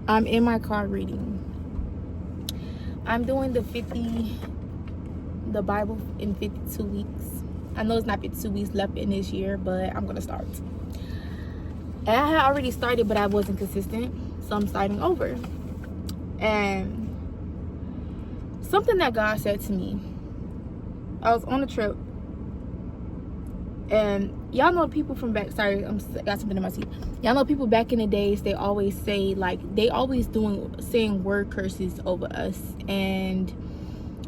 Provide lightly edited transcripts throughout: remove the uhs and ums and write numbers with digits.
I'm in my car reading. I'm doing the Bible in 52 weeks. I know it's not 52 weeks left in this year, but I'm gonna start. And I had already started, but I wasn't consistent, so I'm starting over. And something that God said to me, I was on a trip, and y'all know people from back, sorry, got something in my teeth. Y'all know people back in the days, they always say, like, they always saying word curses over us, and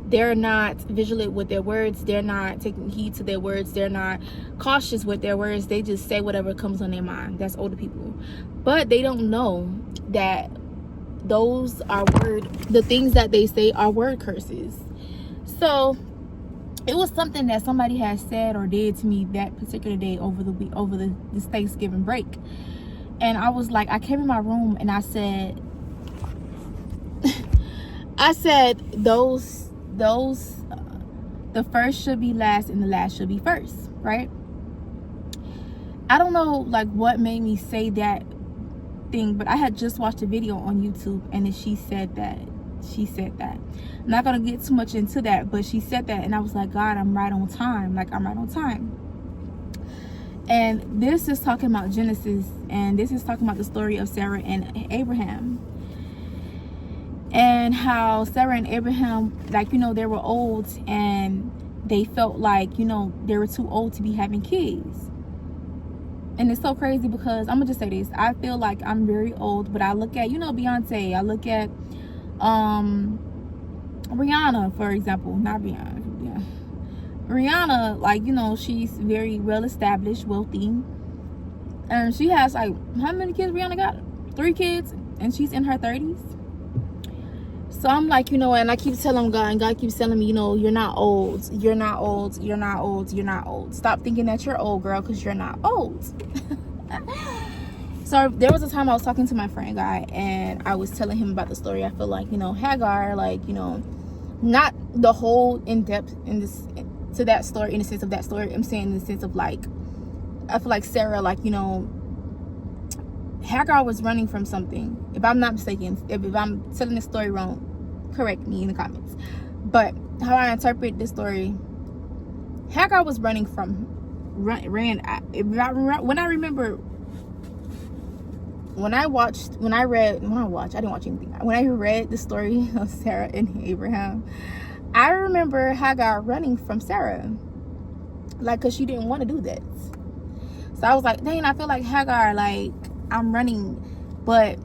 they're not vigilant with their words. They're not taking heed to their words. They're not cautious with their words. They just say whatever comes on their mind. That's older people. But they don't know that those are the things that they say are word curses. So it was something that somebody had said or did to me that particular day over this Thanksgiving break. And I was like, I came in my room and I said, the first should be last and the last should be first, right? I don't know like what made me say that thing, but I had just watched a video on YouTube, and then she said that. I'm not gonna get too much into that, but she said that, and I was like, God, I'm right on time. Like, I'm right on time. And this is talking about Genesis, and this is talking about the story of Sarah and Abraham. And how Sarah and Abraham, like, you know, they were old and they felt like, you know, they were too old to be having kids. And it's so crazy because I'm gonna just say this. I feel like I'm very old, but I look at, you know, Beyonce. I look at Rihanna, for example. Not Rihanna. Yeah. Rihanna, like, you know, she's very well established, wealthy. And she has, like, how many kids Rihanna got? 3 kids, and she's in her 30s. So I'm like, you know, and I keep telling God, and God keeps telling me, you know, you're not old. You're not old. You're not old. You're not old. Stop thinking that you're old, girl, because you're not old. So there was a time I was talking to my friend guy, and I was telling him about the story. I feel like, you know, Hagar, like, you know, not the whole in-depth to that story, in the sense of that story. I'm saying in the sense of, like, I feel like Sarah, like, you know, Hagar was running from something. If I'm not mistaken, if I'm telling the story wrong, correct me in the comments. But how I interpret this story, Hagar was running from, when I read the story of Sarah and Abraham, I remember Hagar running from Sarah, like, because she didn't want to do this. So I was like, dang, I feel like Hagar, like, I'm running, but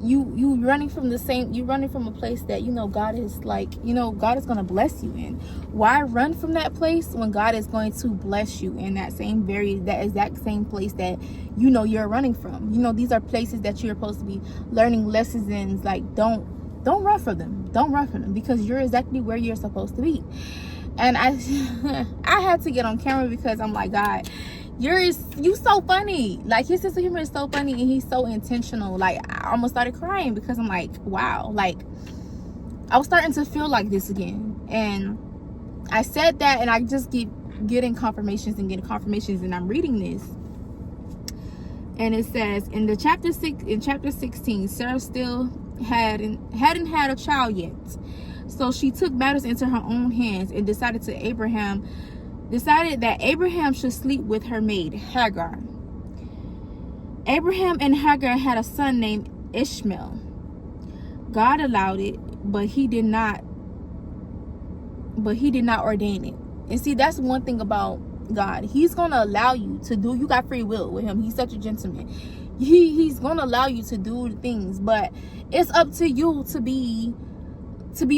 you running from a place that, you know, God is, like, you know, God is going to bless you in. Why run from that place when God is going to bless you in that exact same place that, you know, you're running from? You know, these are places that you're supposed to be learning lessons in. Like, don't run from them. Don't run from them, because you're exactly where you're supposed to be. And I had to get on camera because I'm like, God, you so funny. Like, his sense of humor is so funny, and he's so intentional. Like, I almost started crying because I'm like, wow, like, I was starting to feel like this again. And I said that, and I just keep getting confirmations, and I'm reading this, and it says in chapter 16, Sarah still hadn't had a child yet, so she took matters into her own hands and decided that Abraham should sleep with her maid Hagar. Abraham and Hagar had a son named Ishmael. God allowed it, but he did not ordain it. And see, that's one thing about God. He's gonna allow you to do. You got free will with him. He's such a gentleman. He's gonna allow you to do things, but it's up to you to be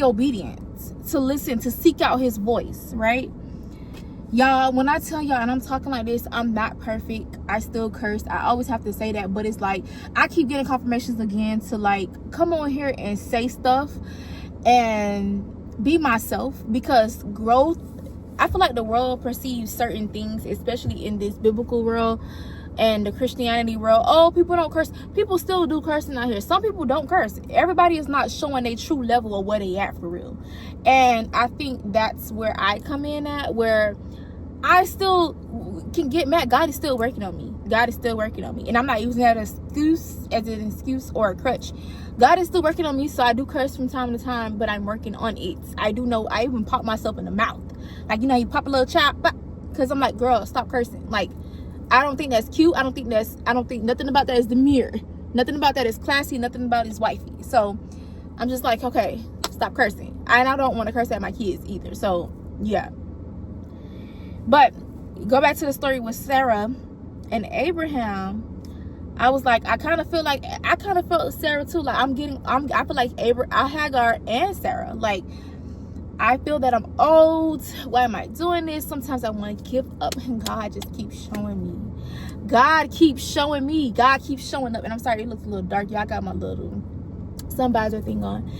obedient, to listen, to seek out his voice, right? Y'all, when I tell y'all, and I'm talking like this, I'm not perfect. I still curse. I always have to say that, but it's like I keep getting confirmations again to, like, come on here and say stuff and be myself, because growth, I feel like the world perceives certain things, especially in this biblical world and the Christianity world. Oh, people don't curse. People still do cursing out here. Some people don't curse. Everybody is not showing their true level of where they at for real. And I think that's where I come in at, where I still can get mad. God is still working on me. God is still working on me. And I'm not using that as an excuse or a crutch. God is still working on me, so I do curse from time to time, but I'm working on it. I do know, I even pop myself in the mouth. Like, you know, you pop a little chop, because I'm like, girl, stop cursing. Like, I don't think that's cute. I don't think nothing about that is demure. Nothing about that is classy. Nothing about it is wifey. So I'm just like, okay, stop cursing. And I don't want to curse at my kids either. So yeah. But go back to the story with Sarah and Abraham. I was like, I kind of felt Sarah too. Like I feel like Hagar and Sarah. Like, I feel that I'm old. Why am I doing this? Sometimes I want to give up, and God just keeps showing me. God keeps showing me. God keeps showing up. And I'm sorry, it looks a little dark. Y'all got my little sun visor thing on.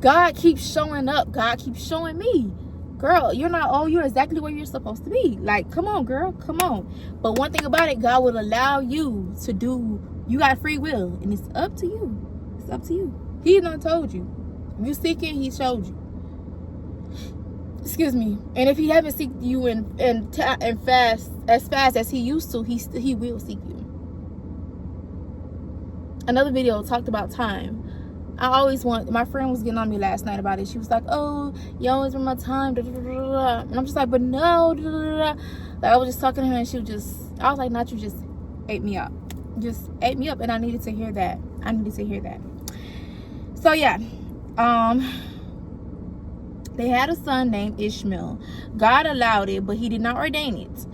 God keeps showing up. God keeps showing me. Girl, you're not old. You're exactly where you're supposed to be. Like, come on, girl. Come on. But one thing about it, God will allow you to do. You got free will. And it's up to you. It's up to you. He done told you. If you seeking, he showed you. Excuse me. And if he haven't seeked you and fast as he used to, he will seek you. Another video talked about time. My friend was getting on me last night about it. She was like, oh, you always run my time. Da, da, da, da. And I'm just like, but no. Da, da, da, da. Like, I was just talking to her, and I was like, not you, just ate me up. Just ate me up, and I needed to hear that. So yeah. They had a son named Ishmael. God allowed it, but he did not ordain it.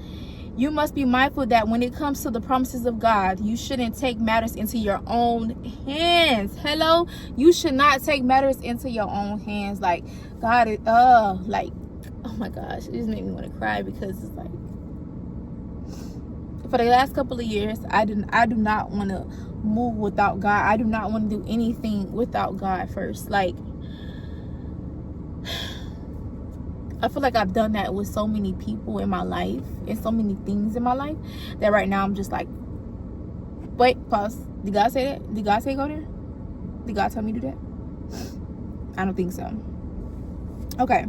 You must be mindful that when it comes to the promises of God, you shouldn't take matters into your own hands. Hello? You should not take matters into your own hands. Like, God is, like, oh my gosh, it just made me want to cry, because it's like, for the last couple of years, I do not want to move without God. I do not want to do anything without God first. Like, I feel like I've done that with so many people in my life and so many things in my life that right now I'm just like, wait, pause. Did God say that? Did God say go there? Did God tell me to do that? I don't think so. Okay.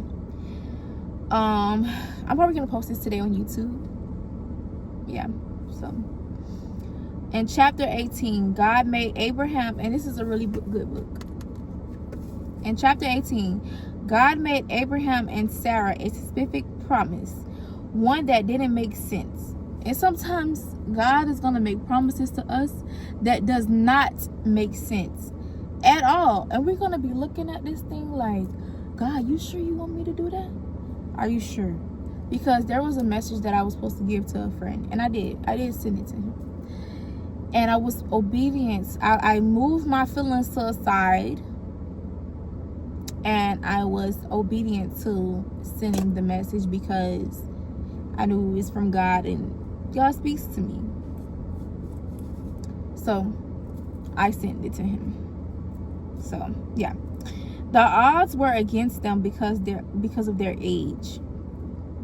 I'm probably gonna post this today on YouTube. Yeah. So in chapter 18, God made Abraham, and this is a really good book. In chapter 18, God made Abraham and Sarah a specific promise, one that didn't make sense. And sometimes God is going to make promises to us that does not make sense at all. And we're going to be looking at this thing like, God, you sure you want me to do that? Are you sure? Because there was a message that I was supposed to give to a friend, and I did send it to him. And I was obedient. I moved my feelings to a side, and I was obedient to sending the message because I knew it was from God and God speaks to me. So I sent it to him. So yeah, the odds were against them because of their age.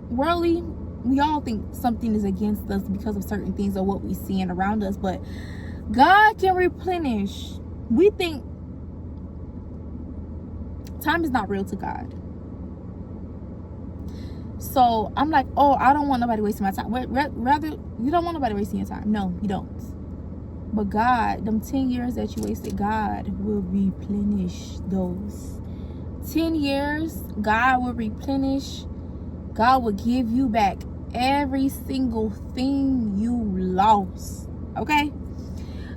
Worldly, we all think something is against us because of certain things or what we see around us, but God can replenish. We think time is not real to God. So I'm like, oh, I don't want nobody wasting my time. Rather, you don't want nobody wasting your time. No, you don't. But God, them 10 years that you wasted, God will replenish those. 10 years, God will replenish. God will give you back every single thing you lost. Okay?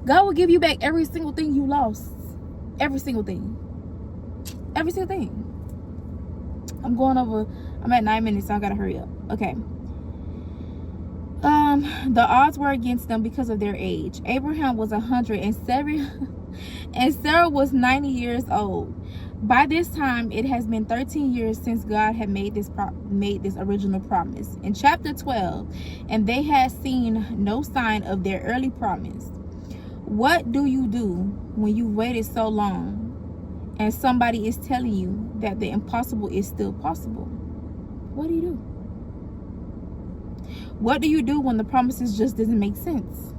God will give you back every single thing you lost. Every single thing. Every single thing. I'm at 9 minutes, so I gotta hurry up. Okay. The odds were against them because of their age. Abraham was 100 and Sarah was 90 years old. By this time, it has been 13 years since God had made this original promise. In chapter 12, and they had seen no sign of their early promise. What do you do when you waited so long and somebody is telling you that the impossible is still possible? What do you do? What do you do when the promises just doesn't make sense?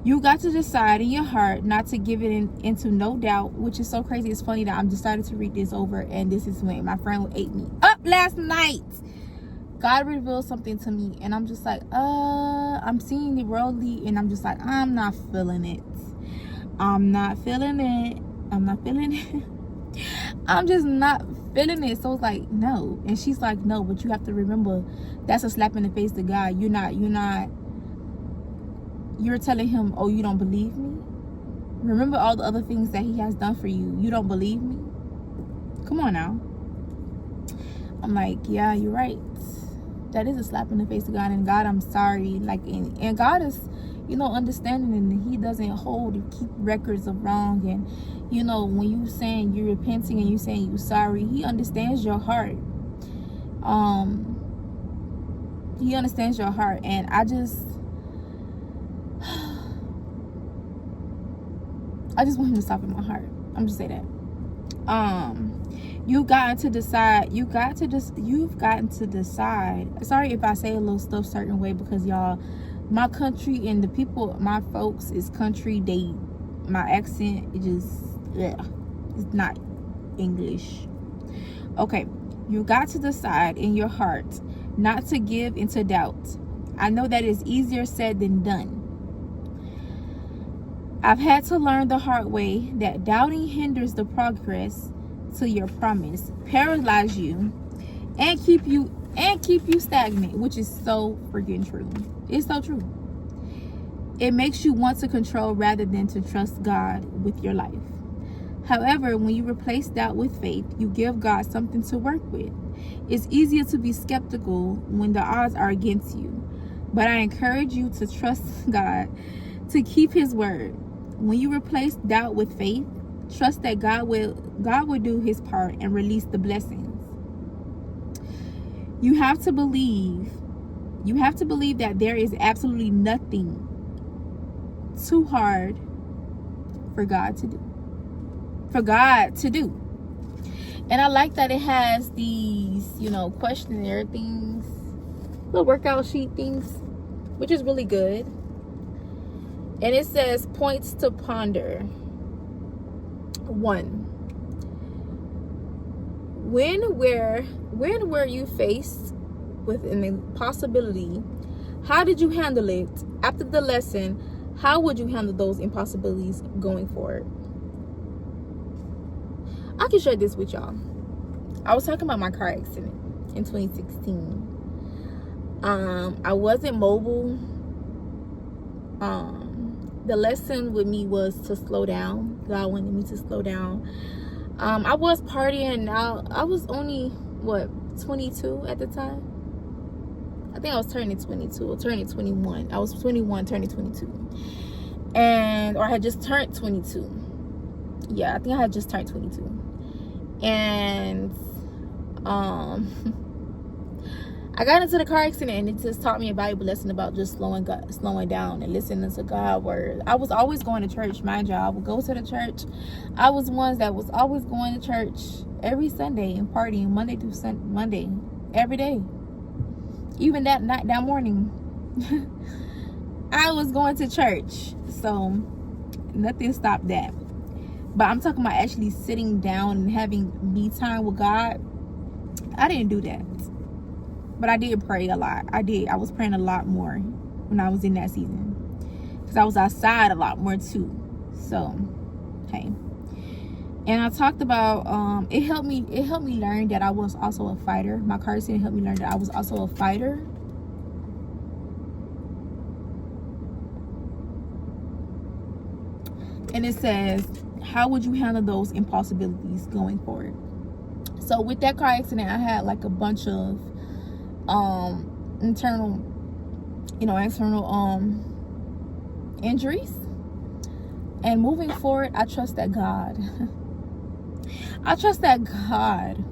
You got to decide in your heart not to give it into no doubt, which is so crazy. It's funny that I'm decided to read this over, and this is when my friend ate me up last night. God revealed something to me, and I'm just like, I'm seeing it worldly, and I'm just like, I'm not feeling it. I'm not feeling it. I'm not feeling it. I'm just not feeling it. So it's like, no. And she's like, no, but you have to remember, that's a slap in the face to God. You're telling him, oh, you don't believe me? Remember all the other things that he has done for you. You don't believe me? Come on now. I'm like, yeah, you're right. That is a slap in the face to God. And God, I'm sorry. Like, and God is, understanding, and he doesn't hold and keep records of wrong. And when you saying you're repenting and you saying you're sorry, he understands your heart. He understands your heart. And I just want him to stop in my heart. I'm just saying that. You've gotten to decide. You've gotten to decide. Sorry if I say a little stuff certain way, because y'all, my country and the people, my folks is country. My accent, it's not English. Okay, you got to decide in your heart not to give into doubt. I know that is easier said than done. I've had to learn the hard way that doubting hinders the progress to your promise, paralyze you, and keep you stagnant, which is so freaking true. It's so true. It makes you want to control rather than to trust God with your life. However, when you replace doubt with faith, you give God something to work with. It's easier to be skeptical when the odds are against you, but I encourage you to trust God, to keep his word. When you replace doubt with faith, trust that God will do his part and release the blessings. You have to believe that there is absolutely nothing too hard for God to do. And I like that it has these, questionnaire things, little workout sheet things, which is really good. And it says points to ponder. 1. When were you faced with an impossibility? How did you handle it? After the lesson, how would you handle those impossibilities going forward? I can share this with y'all. I was talking about my car accident in 2016. I wasn't mobile. The lesson with me was to slow down. God wanted me to slow down. I was partying. I was only 22 at the time. I think I was turning 22 or turning 21. I was 21 turning 22, or I had just turned 22. Yeah, I think I had just turned 22. And I got into the car accident, and it just taught me a valuable lesson about just slowing down and listening to God's word. I was always going to church, mind y'all. I would go to the church. I was one that was always going to church every Sunday and partying Monday through Monday, every day. Even that morning, I was going to church. So nothing stopped that. But I'm talking about actually sitting down and having me time with God. I didn't do that. But I did pray a lot. I was praying a lot more when I was in that season, because I was outside a lot more too. So, hey. And I talked about it helped me learn that I was also a fighter. My car accident helped me learn that I was also a fighter. And it says, how would you handle those impossibilities going forward? So with that car accident, I had like a bunch of internal injuries. And moving forward, I trust that God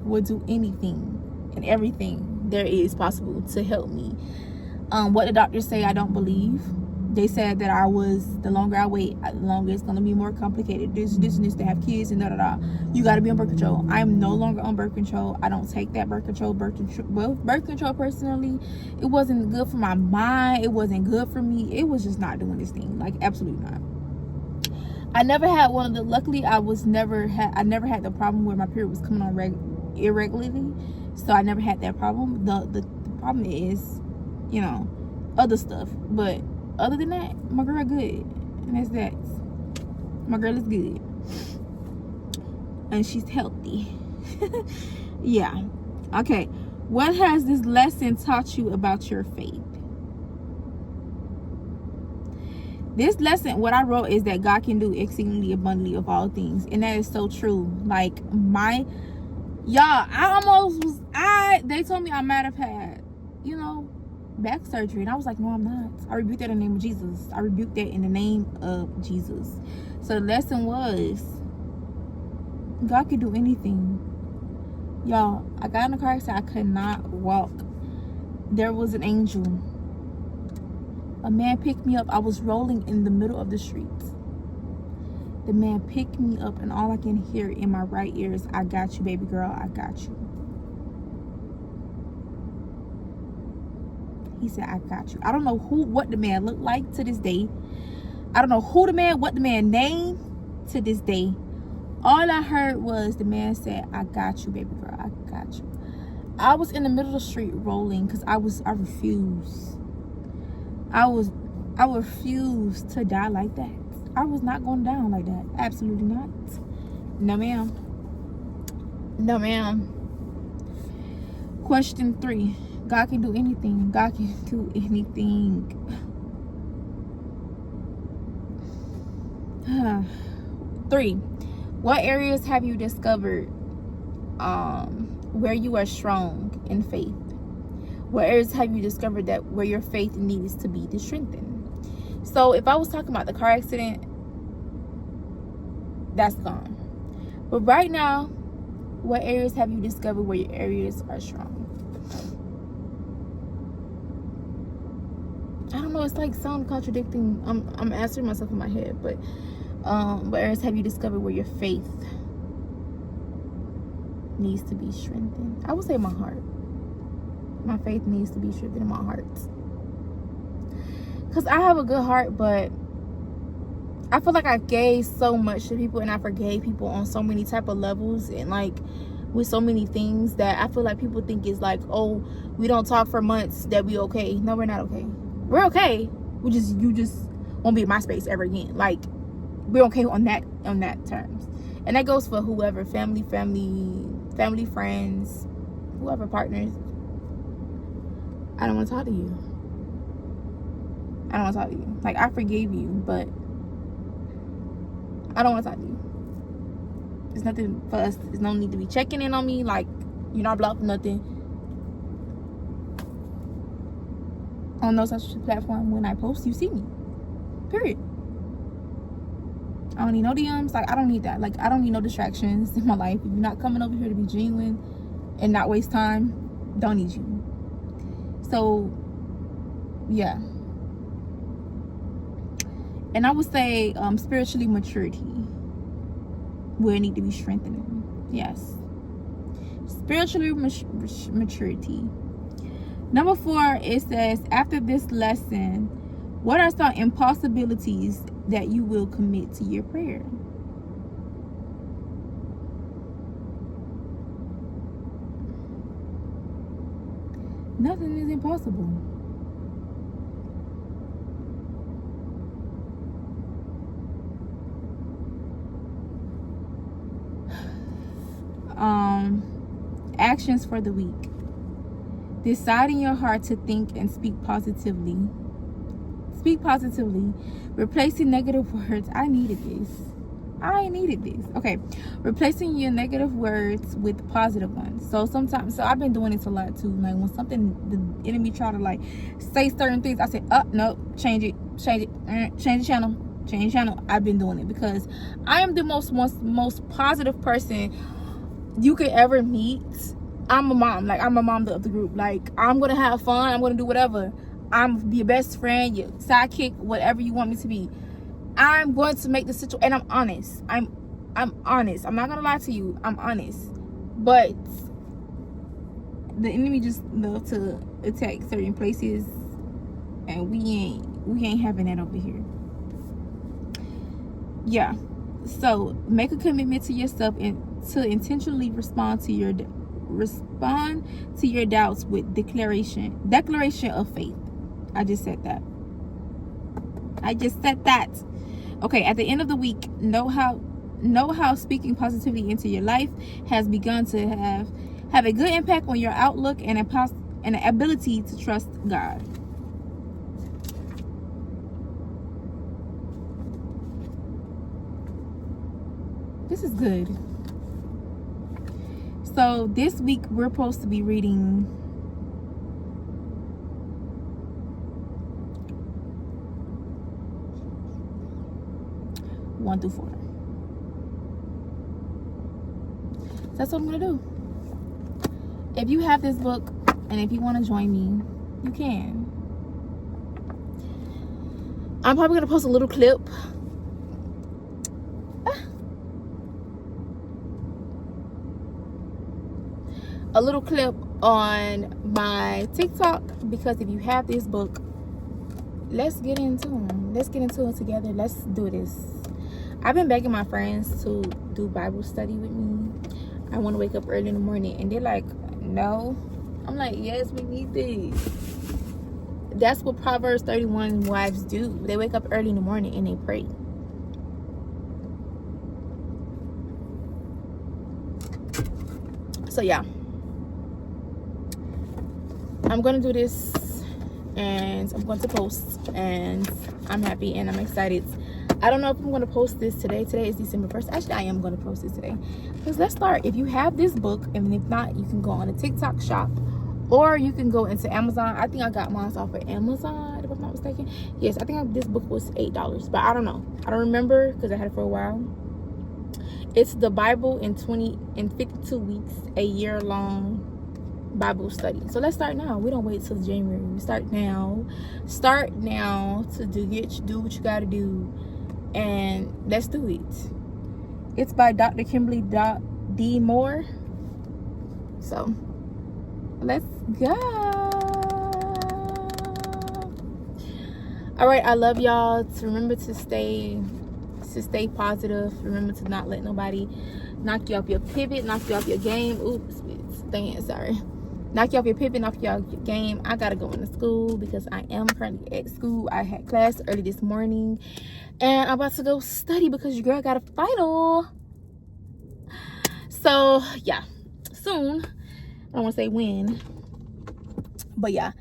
will do anything and everything there is possible to help me. What the doctors say, I don't believe. They said that the longer I wait, the longer it's going to be more complicated. This needs to have kids and da-da-da. You got to be on birth control. I am no longer on birth control. I don't take that birth control. Birth control, personally, it wasn't good for my mind. It wasn't good for me. It was just not doing this thing. Like, absolutely not. I never had one of the, luckily, I never had the problem where my period was coming on irregularly. So I never had that problem. The problem is, you know, other stuff. But other than that, my girl good. And that's that. My girl is good. And she's healthy. Yeah. Okay. What has this lesson taught you about your faith? This lesson, what I wrote is that God can do exceedingly abundantly of all things. And that is so true. Like, they told me I might have had, you know, back surgery. And I was like, no, I'm not. I rebuked that in the name of Jesus. I rebuked that in the name of Jesus. So the lesson was, God can do anything. Y'all, I got in a car accident. I could not walk. There was an angel. A man picked me up. I was rolling in the middle of the streets. The man picked me up, and all I can hear in my right ear is, I got you, baby girl. I got you. He said, I got you. I don't know what the man looked like to this day. I don't know what the man named to this day. All I heard was the man said, I got you, baby girl. I got you. I was in the middle of the street rolling because I refused. I refused to die like that. I was not going down like that. Absolutely not. No, ma'am. No, ma'am. Question 3. God can do anything. God can do anything. 3. What areas have you discovered where you are strong in faith? What areas have you discovered that where your faith needs to be strengthened? So if I was talking about the car accident, that's gone. But right now, what areas have you discovered where your areas are strong? I don't know, it's like sound contradicting. I'm answering myself in my head, but what areas have you discovered where your faith needs to be strengthened? I would say my heart. My faith needs to be strengthened in my heart. Because I have a good heart, but I feel like I gave so much to people, and I forgave people on so many type of levels, and like with so many things that I feel like people think is like, oh, we don't talk for months, that we okay. No, we're not okay. We're okay. You just won't be in my space ever again. Like, we're okay on that terms. And that goes for whoever, family, friends, whoever, partners. I don't want to talk to you. I don't want to talk to you. Like, I forgave you, but I don't want to talk to you. There's nothing for us. There's no need to be checking in on me. Like, you're not blocked, nothing. On no social platform, when I post, you see me. Period. I don't need no DMs. Like, I don't need that. Like, I don't need no distractions in my life. If you're not coming over here to be genuine and not waste time, don't need you. So, yeah. And I would say spiritually maturity will need to be strengthening. Yes. Spiritually maturity. Number 4, it says, after this lesson, what are some impossibilities that you will commit to your prayer? Nothing is impossible. Actions for the week. Decide in your heart to think and speak positively. Speak positively. Replacing negative words. I needed this. Okay. Replacing your negative words with positive ones. So I've been doing this a lot too. Like, when the enemy try to like say certain things, I say, no, change it, change the channel. I've been doing it because I am the most positive person you could ever meet. I'm a mom. Like, I'm a mom of the group. Like, I'm gonna have fun. I'm gonna do whatever. I'm your best friend, your sidekick, whatever you want me to be. I'm going to make the situation, and I'm honest. I'm honest. I'm not gonna lie to you. I'm honest. But the enemy just love to attack certain places, and we ain't having that over here. Yeah. So make a commitment to yourself and to intentionally respond to your Respond to your doubts with declaration of faith. I just said that. Okay, at the end of the week, know how speaking positivity into your life has begun to have a good impact on your outlook and an ability to trust God. This is good. So this week we're supposed to be reading one through 4. That's what I'm gonna do. If you have this book and if you want to join me, you can. I'm probably gonna post a little clip. A little clip on my TikTok, because if you have this book, let's get into them. Let's get into it together. Let's do this. I've been begging my friends to do Bible study with me. I want to wake up early in the morning, and they're like, no. I'm like, yes, we need this. That's what Proverbs 31 wives do. They wake up early in the morning and they pray. So yeah, I'm gonna do this and I'm going to post, and I'm happy and I'm excited. I don't know if I'm going to post this today. Today is December 1st. Actually, I am going to post this today, because let's start. If you have this book, and if not, you can go on a TikTok shop, or you can go into Amazon. I think I got mine off of Amazon, if I'm not mistaken. Yes, I think this book was $8, but I don't know. I don't remember because I had it for a while. It's the Bible in 52 weeks, a year-long Bible study. So let's start now. We don't wait till January. We start now. Start now to do what you got to do, and let's do it. It's by Dr. Kimberly D. Moore. So let's go. All right, I love y'all. To remember to stay positive. Remember to not let nobody knock you off your pivot, knock you off your game. Oops, sorry. Knock you off your pivot, knock you off your game. I gotta go into school because I am currently at school. I had class early this morning, and I'm about to go study because your girl got a final. So yeah, soon. I don't want to say when, but yeah.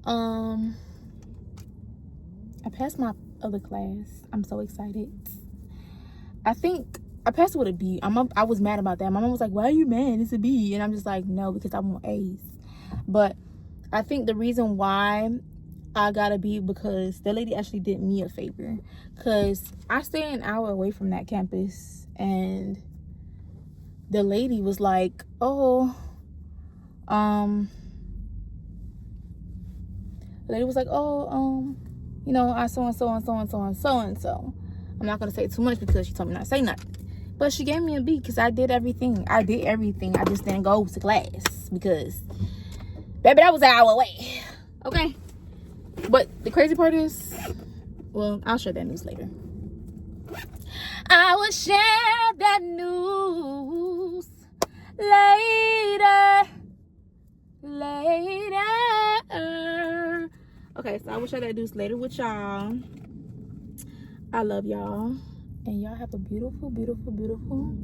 I passed my other class. I'm so excited. I think I passed with a B. I was mad about that. My mom was like, "Why are you mad? It's a B." And I'm just like, "No, because I want A's." But I think the reason why I got a B, because the lady actually did me a favor, because I stay an hour away from that campus, and the lady was like, the lady was like, I so and so. I'm not gonna say too much because she told me not to say nothing, but she gave me a B because I did everything. I just didn't go to class because, baby, that was an hour away. Okay. But the crazy part is, well, I'll share that news later. I will share that news later. Okay, so I will share that news later with y'all. I love y'all, and y'all have a beautiful, beautiful, beautiful,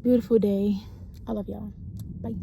beautiful day. I love y'all. Bye.